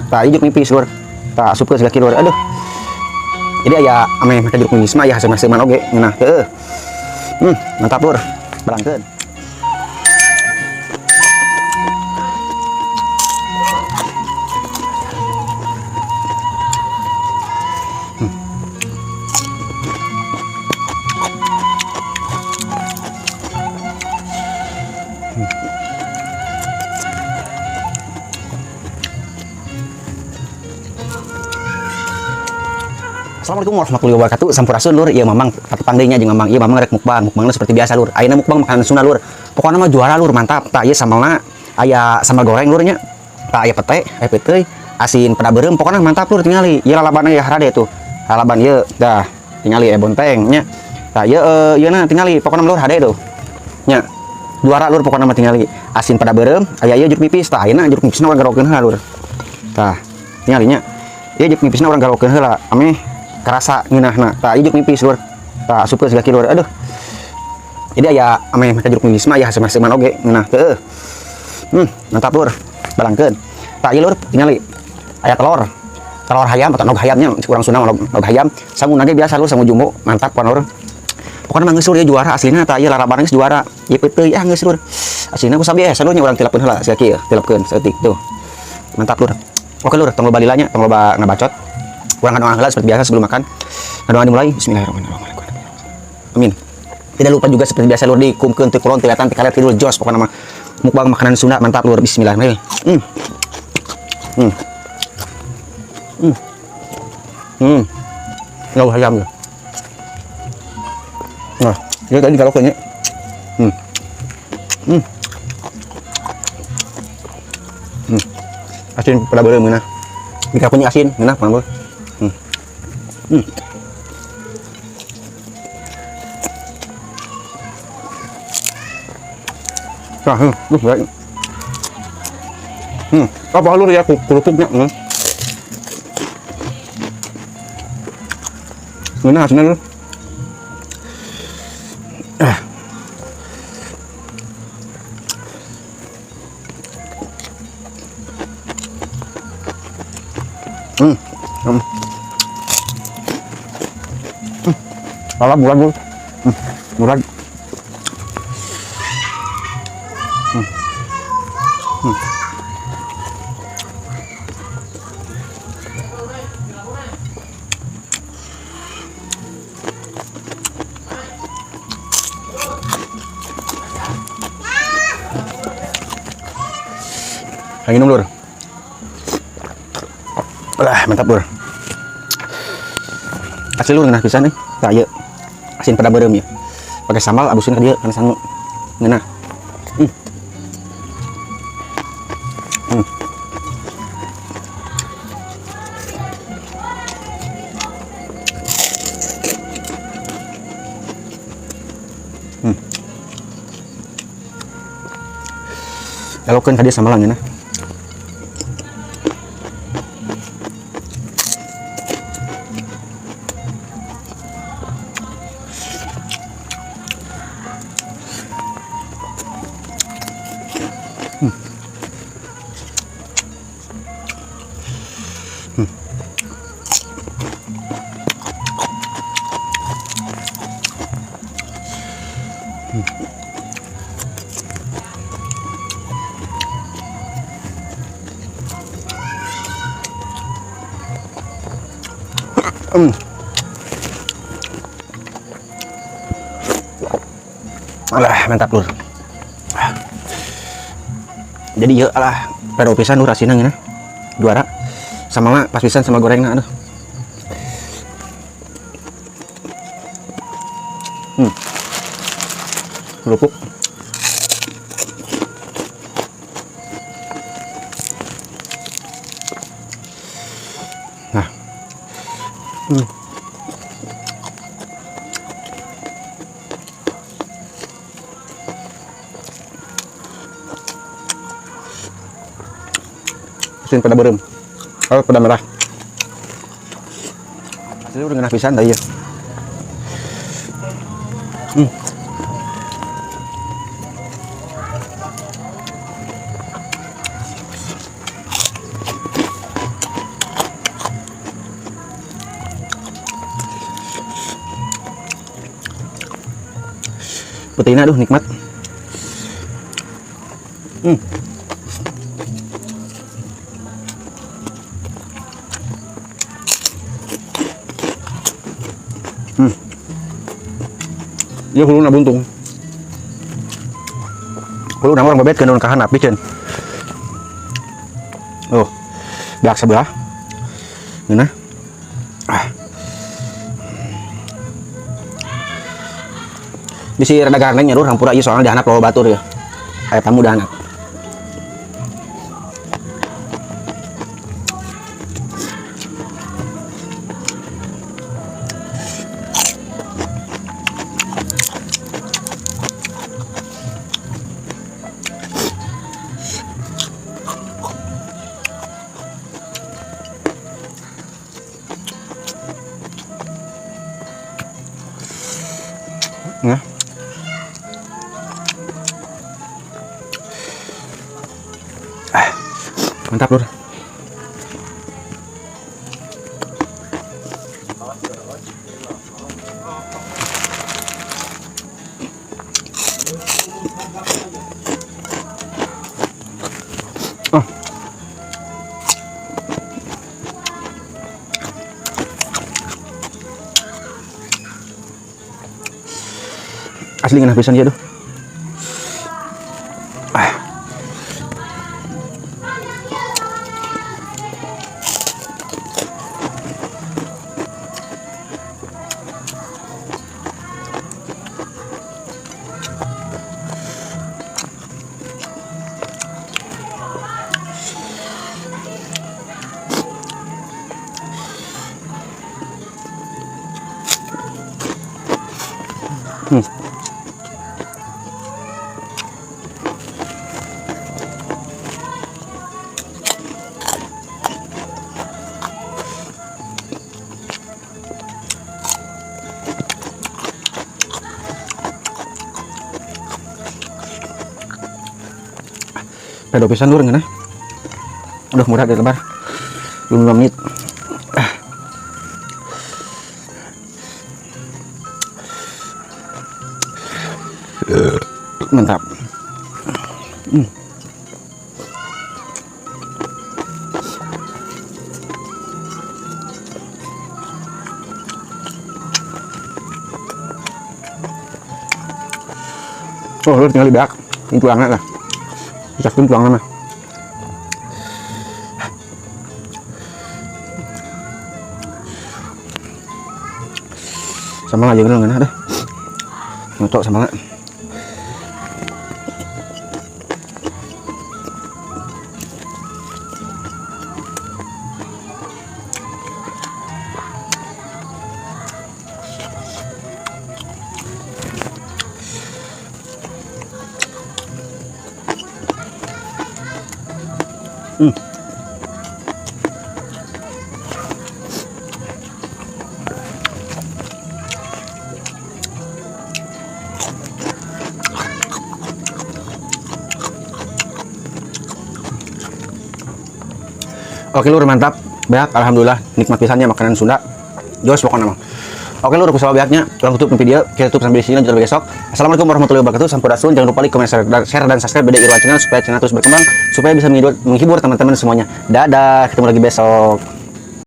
tak ijuk nipis lur. Tak supkeun segaki lur. Aduh. Jadi aya ame make jeruk nipis mah aya hasil-hasilan oge ngeunah teu. Mantap lur. Balangkeun. Assalamualaikum warahmatullahi wabarakatuh. Sampurasun lur. Ieu mamang pati pangdeunya jeung mamang. Ieu mamang rek mukbangna seperti biasa lur. Ayeuna mukbang makanan Sunda lur. Pokona mah juara lur, mantap. Tah ieu samalna aya sambal goreng lur nya. Tah aya pete, aya peuteuy, asin pada beureum. Pokona mantap lur tingali. Ieu lalaban aya harade tuh. Lalaban ieu dah tingali aya bonteng nya. Tah ieu ieuna tingali pokona lur hade tuh. Nya. Juara lur pokona mah tingali. Asin pada beureum, aya ieu jeruk nipis. Tah ayeuna jeruk nipisna urang garokeun heula lur. Tah tingali nya. Ieu jeruk nipisna urang garokeun heula. Ameh kerasa ngeunahna. Tah ijuk nipis lur. Tah supkeun segaki lur. Aduh. Jadi aya ame make jeruk nipis mah aya hasil-hasilan oge ngeunah teu. Mantap lur. Balangkeun. Tah ieu lur tingali aya telur. Telur hayam atau nog hayamnya urang Sunda nog hayam. Sangun ge biasa lur sangu jumbo. Mantap pan lur. Pokona mah geus lur ieu juara aslina tah ieu laraban geus juara. Ieu peuteuy geus lur. Aslina ku sabiasa lur nya urang tilapkeun heula segaki ieu. Tilapkeun saeutik tuh. Mantap lur. Oke lur, tong loba lilanya, tong loba ngabacot. Kurang doa heula seperti biasa sebelum makan. Doa dimulai. Bismillahirrahmanirrahim. Amin. Tidak lupa juga seperti biasa lur dikumkeun teu kulon teu etan teu kaler tidur jos pokona mah mukbang makanan Sunda mantap lur. Bismillahirrahmanirrahim. Ngau hayam ya. Nah, ieu tadi kalau nya. Asin pada beureum meunah. Dika punya asin meunah pan lur. Baik. Apa lur ya kerupuknya? Mana hasilnya lur? Salah bulan lur. Bulan. Minum lur. Mantap lur. Asli lur ngeunah pisan nih. Tah ieu asin pada beureum ya. Pakai sambal abusin ka dieu kana sangu. Ngeunah. Galokeun ka dieu sambal ngeunah. Alah, mantap lur. Jadi ya alah pada pisan lur asinna ngeunah. Juara. Sama mah pas pisan sama gorengna aduh. Kerupuk. Nah. Asin pada beureum. Oh, pada merah. Asli udah ngeunah pisan tah ieu. Betina aduh nikmat. Iya huluna buntung. Huluna orang bebet keun kahan api ceun. Oh. Beak sebelah. Geuna. Bisi rada garneng nya lur hampura ieu soalnya dahanap loba batur ya. Aya tamu dahanap. Nah. Mantap lur. Oh. Asli ngena pisan ya, aduh. Pedo pisan lur ngeunah. Udah murah dari lebar. Belum 2 menit. Mantap. Oh, lur tinggal dibeak. Ini tulangnya lah. Cakin tulangnya mah. Sama aja kan ada. Nyocok sama nggak? Oke lur mantap, beak alhamdulillah nikmat pisannya makanan Sunda. Jos pokoknya mah. Oke lur kusala beaknya, ulang tutup video, kita tutup sampai di sini lanjut besok. Assalamualaikum warahmatullahi wabarakatuh. Sampurasun, jangan lupa like, comment, share dan subscribe BD Irwan Channel supaya channel terus berkembang, supaya bisa menghibur teman-teman semuanya. Dadah, ketemu lagi besok.